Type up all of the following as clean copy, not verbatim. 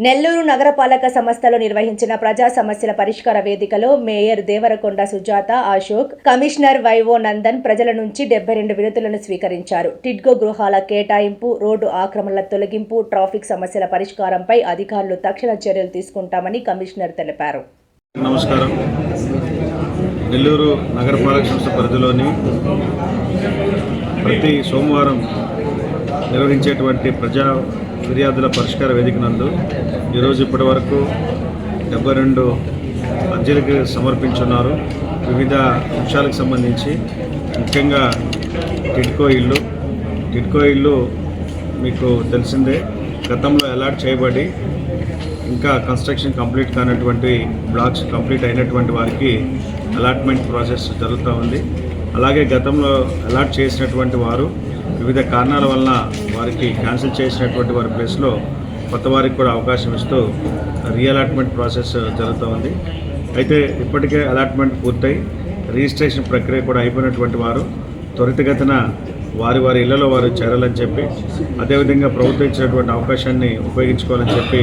నెల్లూరు నగరపాలక సంస్థలో నిర్వహించిన ప్రజా సమస్యల పరిష్కార వేదికలో mayor Devarakonda Sujatha Ashok, commissioner Y O Nandan ప్రజల నుంచి 72 వినతులను స్వీకరించారు. టిడ్కో గృహాల కేటాయింపు, రోడ్డు ఆక్రమణల తొలగింపు, ట్రాఫిక్ సమస్యల పరిష్కారంపై అధికారులు తక్షణ చర్యలు తీసుకుంటామని కమిషనర్ తెలిపారు. నమస్కారం. నెల్లూరు నగరపాలక సంస్థ పరిధిలోని ప్రతి సోమవారం నిర్వహించేటువంటి ప్రజా ఫిర్యాదుల పరిష్కార వేదిక నందు ఈరోజు ఇప్పటి వరకు 72 అర్జీలకు సమర్పించున్నారు. వివిధ అంశాలకు సంబంధించి ముఖ్యంగా టిడ్కో ఇల్లు మీకు తెలిసిందే, గతంలో అలాట్ చేయబడి ఇంకా కన్స్ట్రక్షన్ కంప్లీట్ కానటువంటి బ్లాక్స్ కంప్లీట్ అయినటువంటి వారికి అలాట్మెంట్ ప్రాసెస్ జరుగుతూ ఉంది. అలాగే గతంలో అలాట్ చేసినటువంటి వారు వివిధ కారణాల వలన వారికి క్యాన్సిల్ చేసినటువంటి వారి ప్లేస్లో కొత్త వారికి కూడా అవకాశం ఇస్తూ రీఅలాట్మెంట్ ప్రాసెస్ జరుగుతూ ఉంది. అయితే ఇప్పటికే అలాట్మెంట్ పూర్తయి రిజిస్ట్రేషన్ ప్రక్రియ కూడా అయిపోయినటువంటి వారు త్వరితగతిన వారి ఇళ్లలో వారు చేరాలని చెప్పి, అదేవిధంగా ప్రభుత్వం ఇచ్చినటువంటి అవకాశాన్ని ఉపయోగించుకోవాలని చెప్పి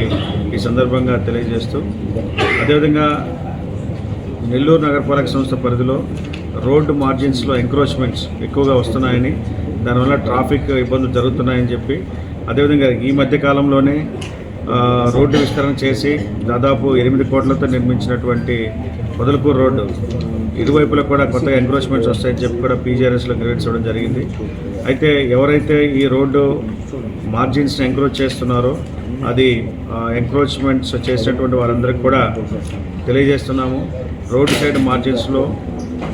ఈ సందర్భంగా తెలియజేస్తూ, అదేవిధంగా నెల్లూరు నగరపాలక సంస్థ పరిధిలో రోడ్డు మార్జిన్స్లో ఎంక్రోచ్మెంట్స్ ఎక్కువగా వస్తున్నాయని, దానివల్ల ట్రాఫిక్ ఇబ్బందులు జరుగుతున్నాయని చెప్పి, అదేవిధంగా ఈ మధ్య కాలంలోనే రోడ్డు విస్తరణ చేసి దాదాపు 8 కోట్లతో నిర్మించినటువంటి పొదలకూరు రోడ్డు ఇరువైపులా కూడా కొత్తగా ఎంక్రోచ్మెంట్స్ వస్తాయని చెప్పి కూడా పీజీఆర్ఎస్లో గ్రేడ్స్ ఇవ్వడం జరిగింది. అయితే ఎవరైతే ఈ రోడ్డు మార్జిన్స్ని ఎంక్రోచ్ చేస్తున్నారో అది ఎంక్రోచ్మెంట్స్ చేసినటువంటి వారందరికీ కూడా తెలియజేస్తున్నాము. రోడ్డు సైడ్ మార్జిన్స్లో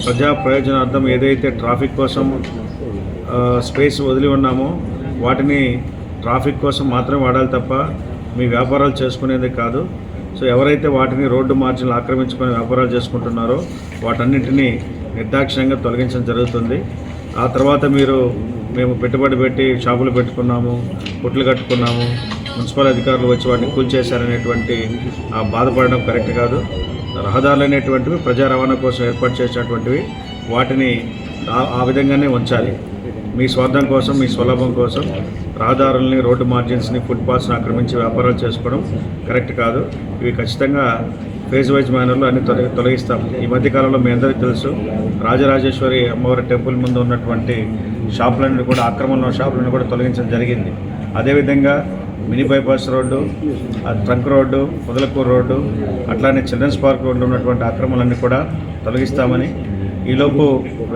ప్రజా ప్రయోజనార్థం ఏదైతే ట్రాఫిక్ కోసం స్పేస్ వదిలి ఉన్నామో వాటిని ట్రాఫిక్ కోసం మాత్రమే వాడాలి తప్ప మీ వ్యాపారాలు చేసుకునేది కాదు. సో ఎవరైతే వాటిని రోడ్డు మార్జిన్లు ఆక్రమించుకొని వ్యాపారాలు చేసుకుంటున్నారో వాటన్నింటినీ నిర్దాక్షిణ్యంగా తొలగించడం జరుగుతుంది. ఆ తర్వాత మేము పెట్టుబడి పెట్టి షాపులు పెట్టుకున్నాము, కొట్లు కట్టుకున్నాము, మున్సిపల్ అధికారులు వచ్చి వాటిని కూల్చేశారనేటువంటి బాధపడడం కరెక్ట్ కాదు. రహదారులు అనేటువంటివి ప్రజా రవాణా కోసం ఏర్పాటు చేసినటువంటివి, వాటిని ఆ విధంగానే ఉంచాలి. మీ స్వార్థం కోసం, మీ స్వలాభం కోసం రహదారుల్ని, రోడ్డు మార్జిన్స్ని, ఫుట్పాత్స్ని ఆక్రమించి వ్యాపారాలు చేసుకోవడం కరెక్ట్ కాదు. ఇవి ఖచ్చితంగా ఫేజ్ వైజ్ మేనర్లో అన్ని తొలగిస్తాం. ఈ మధ్యకాలంలో మీ అందరికీ తెలుసు, రాజరాజేశ్వరి అమ్మవారి టెంపుల్ ముందు ఉన్నటువంటి షాపులన్నీ కూడా, ఆక్రమణ షాపులను కూడా తొలగించడం జరిగింది. అదేవిధంగా mini bypass road, trunk road, Podalakuru road, అట్లానే చిల్డ్రన్స్ పార్క్ రోడ్డు ఉన్నటువంటి ఆక్రమణలన్నీ కూడా తొలగిస్తామని, ఈలోపు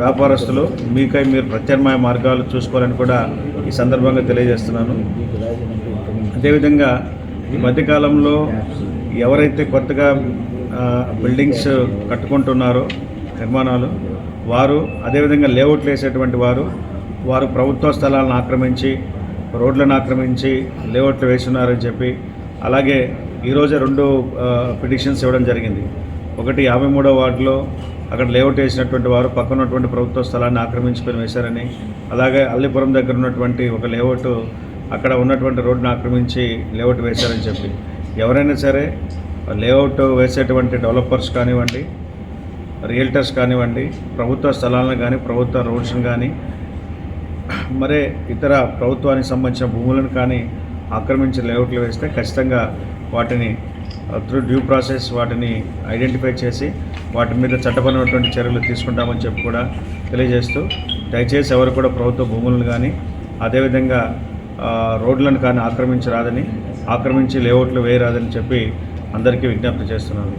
వ్యాపారస్తులు మీరు ప్రత్యామ్నాయ మార్గాలు చూసుకోవాలని కూడా ఈ సందర్భంగా తెలియజేస్తున్నాను. అదేవిధంగా ఈ మధ్యకాలంలో ఎవరైతే కొత్తగా బిల్డింగ్స్ కట్టుకుంటున్నారో నిర్మాణాలు, వారు అదేవిధంగా లేఅవుట్లు వేసేటువంటి వారు ప్రభుత్వ స్థలాలను ఆక్రమించి, రోడ్లను ఆక్రమించి లేఅవుట్లు వేస్తున్నారని చెప్పి, అలాగే ఈరోజే 2 పిటిషన్స్ ఇవ్వడం జరిగింది. ఒకటి 53వ వార్డులో అక్కడ లేఅవుట్ వేసినటువంటి వారు పక్కన ఉన్నటువంటి ప్రభుత్వ స్థలాన్ని ఆక్రమించుకొని వేశారని, అలాగే అల్లిపురం దగ్గర ఉన్నటువంటి ఒక లేఅవుట్ అక్కడ ఉన్నటువంటి రోడ్డును ఆక్రమించి లేఅవుట్ వేశారని చెప్పి, ఎవరైనా సరే లేఅవుట్ వేసేటువంటి డెవలపర్స్ కానివ్వండి, రియల్టర్స్ కానివ్వండి, ప్రభుత్వ స్థలాలను కానీ, ప్రభుత్వ రోడ్స్ని కానీ, మరే ఇతర ప్రభుత్వానికి సంబంధించిన భూములను కానీ ఆక్రమించి లేఅవుట్లు వేస్తే ఖచ్చితంగా వాటిని త్రూ డ్యూ ప్రాసెస్ వాటిని ఐడెంటిఫై చేసి వాటి మీద చట్టపరమైనటువంటి చర్యలు తీసుకుంటామని చెప్పి కూడా తెలియజేస్తూ, దయచేసి ఎవరు కూడా ప్రభుత్వ భూములను కానీ అదేవిధంగా రోడ్లను కానీ ఆక్రమించి లేఅవుట్లు వేయరాదని చెప్పి అందరికీ విజ్ఞప్తి చేస్తున్నాను.